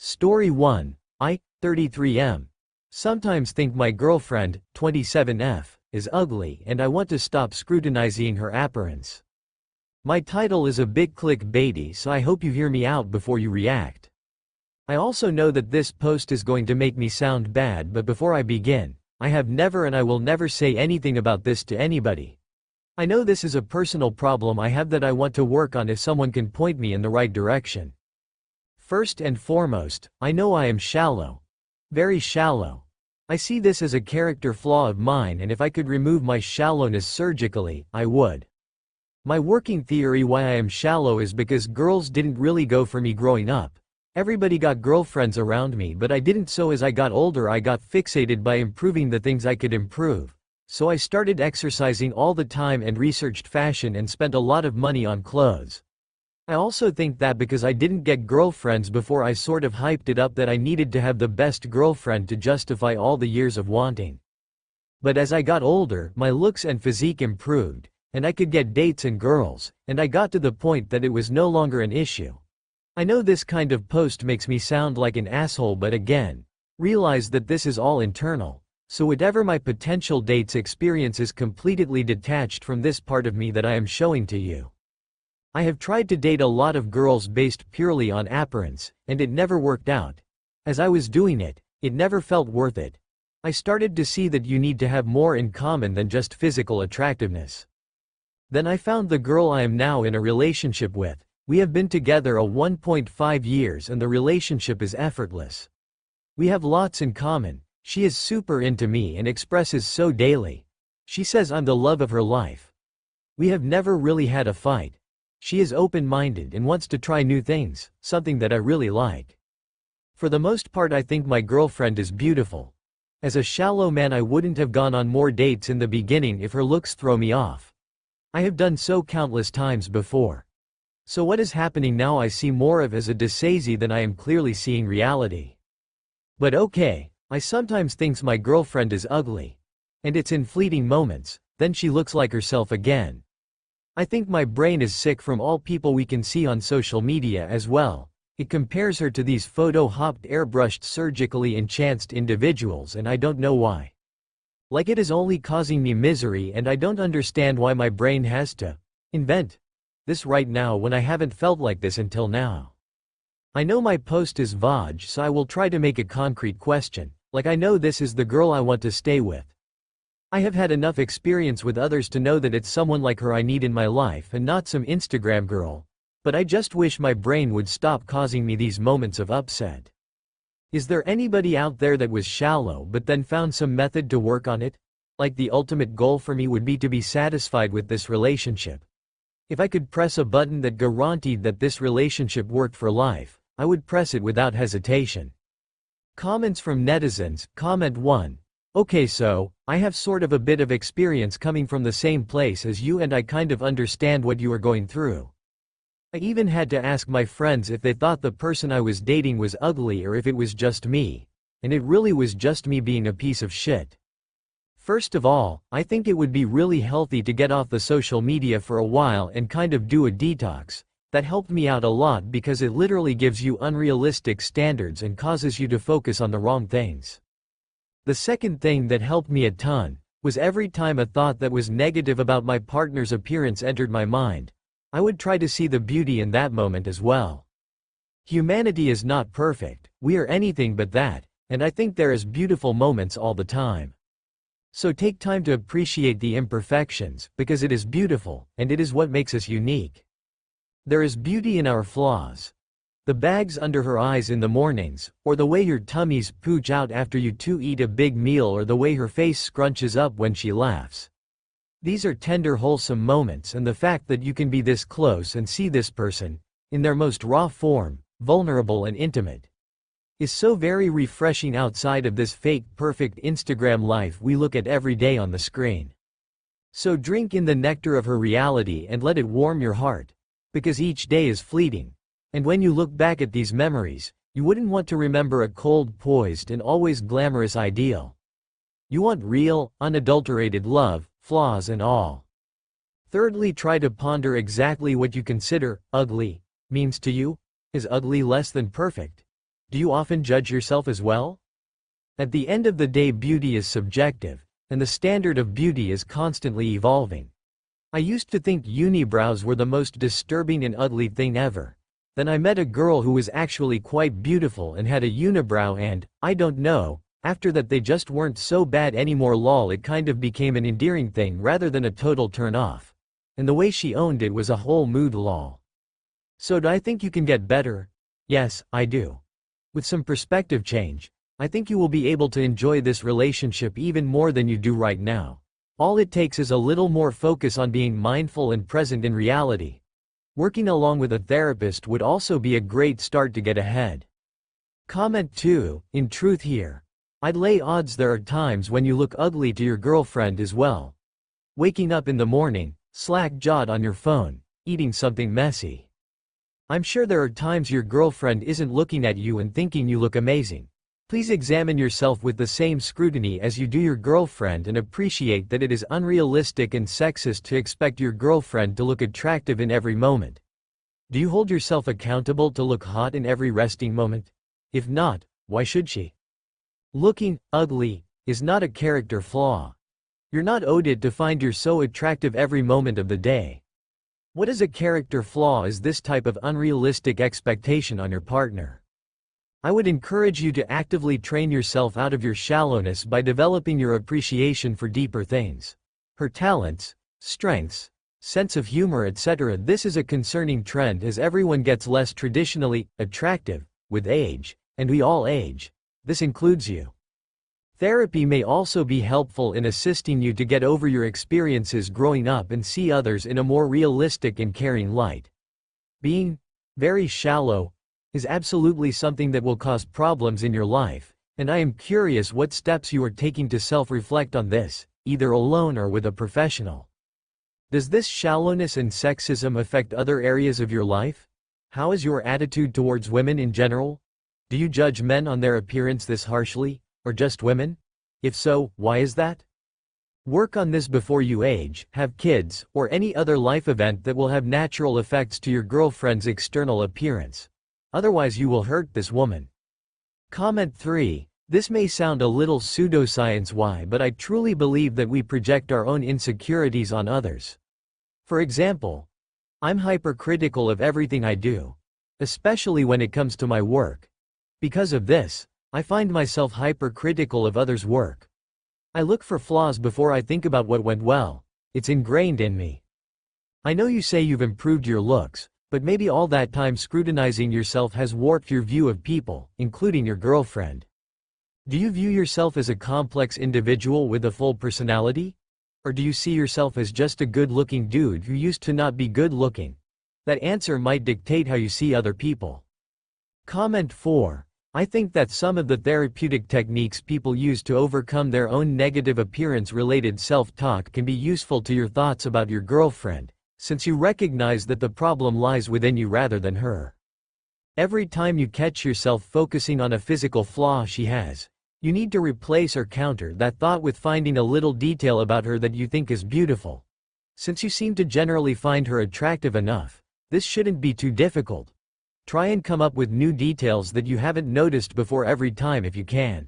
Story 1. I, 33M. Sometimes think my girlfriend, 27F, is ugly and I want to stop scrutinizing her appearance. My title is a bit clickbaity, so I hope you hear me out before you react. I also know that this post is going to make me sound bad, but before I begin, I have never and I will never say anything about this to anybody. I know this is a personal problem I have that I want to work on if someone can point me in the right direction. First and foremost, I know I am shallow. Very shallow. I see this as a character flaw of mine, and if I could remove my shallowness surgically, I would. My working theory why I am shallow is because girls didn't really go for me growing up. Everybody got girlfriends around me, but I didn't, so as I got older I got fixated by improving the things I could improve. So I started exercising all the time and researched fashion and spent a lot of money on clothes. I also think that because I didn't get girlfriends before, I sort of hyped it up that I needed to have the best girlfriend to justify all the years of wanting. But as I got older, my looks and physique improved, and I could get dates and girls, and I got to the point that it was no longer an issue. I know this kind of post makes me sound like an asshole, but again, realize that this is all internal, so whatever my potential dates experience is completely detached from this part of me that I am showing to you. I have tried to date a lot of girls based purely on appearance, and it never worked out. As I was doing it, it never felt worth it. I started to see that you need to have more in common than just physical attractiveness. Then I found the girl I am now in a relationship with. We have been together 1.5 years and the relationship is effortless. We have lots in common. She is super into me and expresses so daily. She says I'm the love of her life. We have never really had a fight. She is open-minded and wants to try new things, something that I really like. For the most part, I think my girlfriend is beautiful. As a shallow man, I wouldn't have gone on more dates in the beginning if her looks throw me off. I have done so countless times before. So what is happening now I see more of as a disguise than I am clearly seeing reality. But okay, I sometimes think my girlfriend is ugly. And it's in fleeting moments, then she looks like herself again. I think my brain is sick from all people we can see on social media as well. It compares her to these photo-hopped, airbrushed, surgically enhanced individuals, and I don't know why. Like it is only causing me misery, and I don't understand why my brain has to invent this right now when I haven't felt like this until now. I know my post is vague, so I will try to make a concrete question, like I know this is the girl I want to stay with. I have had enough experience with others to know that it's someone like her I need in my life and not some Instagram girl, but I just wish my brain would stop causing me these moments of upset. Is there anybody out there that was shallow but then found some method to work on it? Like the ultimate goal for me would be to be satisfied with this relationship. If I could press a button that guaranteed that this relationship worked for life, I would press it without hesitation. Comments from netizens. Comment 1. Okay, so, I have sort of a bit of experience coming from the same place as you and I kind of understand what you are going through. I even had to ask my friends if they thought the person I was dating was ugly or if it was just me. And it really was just me being a piece of shit. First of all, I think it would be really healthy to get off the social media for a while and kind of do a detox. That helped me out a lot because it literally gives you unrealistic standards and causes you to focus on the wrong things. The second thing that helped me a ton was every time a thought that was negative about my partner's appearance entered my mind, I would try to see the beauty in that moment as well. Humanity is not perfect, we are anything but that, and I think there is beautiful moments all the time. So take time to appreciate the imperfections, because it is beautiful, and it is what makes us unique. There is beauty in our flaws. The bags under her eyes in the mornings, or the way her tummies pooch out after you two eat a big meal, or the way her face scrunches up when she laughs. These are tender, wholesome moments, and the fact that you can be this close and see this person, in their most raw form, vulnerable and intimate, is so very refreshing outside of this fake, perfect Instagram life we look at every day on the screen. So drink in the nectar of her reality and let it warm your heart, because each day is fleeting. And when you look back at these memories, you wouldn't want to remember a cold, poised, and always glamorous ideal. You want real, unadulterated love, flaws and all. Thirdly, try to ponder exactly what you consider ugly means to you. Is ugly less than perfect? Do you often judge yourself as well? At the end of the day, beauty is subjective, and the standard of beauty is constantly evolving. I used to think unibrows were the most disturbing and ugly thing ever. Then I met a girl who was actually quite beautiful and had a unibrow, and, I don't know, after that they just weren't so bad anymore. Lol, it kind of became an endearing thing rather than a total turn off. And the way she owned it was a whole mood. Lol. So do I think you can get better? Yes, I do. With some perspective change, I think you will be able to enjoy this relationship even more than you do right now. All it takes is a little more focus on being mindful and present in reality. Working along with a therapist would also be a great start to get ahead. Comment 2, in truth here. I'd lay odds there are times when you look ugly to your girlfriend as well. Waking up in the morning, slack-jawed on your phone, eating something messy. I'm sure there are times your girlfriend isn't looking at you and thinking you look amazing. Please examine yourself with the same scrutiny as you do your girlfriend and appreciate that it is unrealistic and sexist to expect your girlfriend to look attractive in every moment. Do you hold yourself accountable to look hot in every resting moment? If not, why should she? Looking ugly is not a character flaw. You're not owed it to find you're so attractive every moment of the day. What is a character flaw is this type of unrealistic expectation on your partner. I would encourage you to actively train yourself out of your shallowness by developing your appreciation for deeper things. Her talents, strengths, sense of humor, etc. This is a concerning trend as everyone gets less traditionally attractive with age, and we all age. This includes you. Therapy may also be helpful in assisting you to get over your experiences growing up and see others in a more realistic and caring light. Being very shallow is absolutely something that will cause problems in your life, and I am curious what steps you are taking to self-reflect on this, either alone or with a professional. Does this shallowness and sexism affect other areas of your life? How is your attitude towards women in general? Do you judge men on their appearance this harshly, or just women? If so, why is that? Work on this before you age, have kids, or any other life event that will have natural effects to your girlfriend's external appearance. Otherwise you will hurt this woman. Comment 3. This may sound a little pseudoscience but I truly believe that we project our own insecurities on others. For example, I'm hypercritical of everything I do, especially when it comes to my work. Because of this, I find myself hypercritical of others' work. I look for flaws before I think about what went well. It's ingrained in me. I know you say you've improved your looks, but maybe all that time scrutinizing yourself has warped your view of people, including your girlfriend. Do you view yourself as a complex individual with a full personality? Or do you see yourself as just a good-looking dude who used to not be good-looking? That answer might dictate how you see other people. Comment 4. I think that some of the therapeutic techniques people use to overcome their own negative appearance-related self-talk can be useful to your thoughts about your girlfriend, since you recognize that the problem lies within you rather than her. Every time you catch yourself focusing on a physical flaw she has, you need to replace or counter that thought with finding a little detail about her that you think is beautiful. Since you seem to generally find her attractive enough, this shouldn't be too difficult. Try and come up with new details that you haven't noticed before every time if you can.